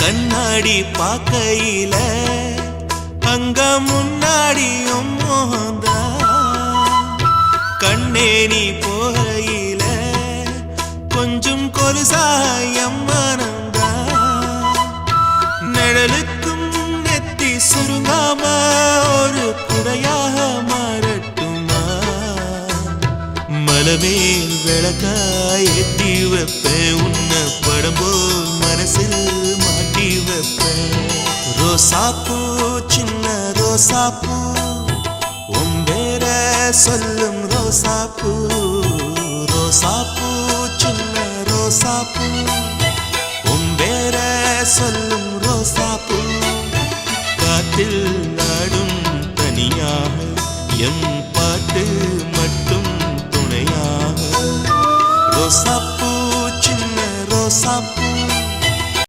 கண்ணாடி பார்க்கையில அங்க முன்னாடியும் மோகந்தா கண்ணே நீ போகையில கொஞ்சம் கொலுசாயம் மனந்தா நிழலுக்கும் நெத்தி சுருங்காம ஒரு குடையாக மாறட்டுமா மலமேல் விளக்காய் ஏத்தி வைப்பேன் உன்னை படம் போல் மனசில் மாட்டி வைப்பேன் ரோசாப்பூ சின்ன ரோசாப்பூ உம்பேர சொல்லும் ரோசாப்பூ ரோசாப்பூ சின்ன ரோசாப்பூ உம்பேர சொல்லும் ரோசாப்பூ காத்தில் நாடும் தனியாக எம் பாட்டு மட்டும் துணையாக ரோசாப்பூ சின்ன ரோசாப்பூ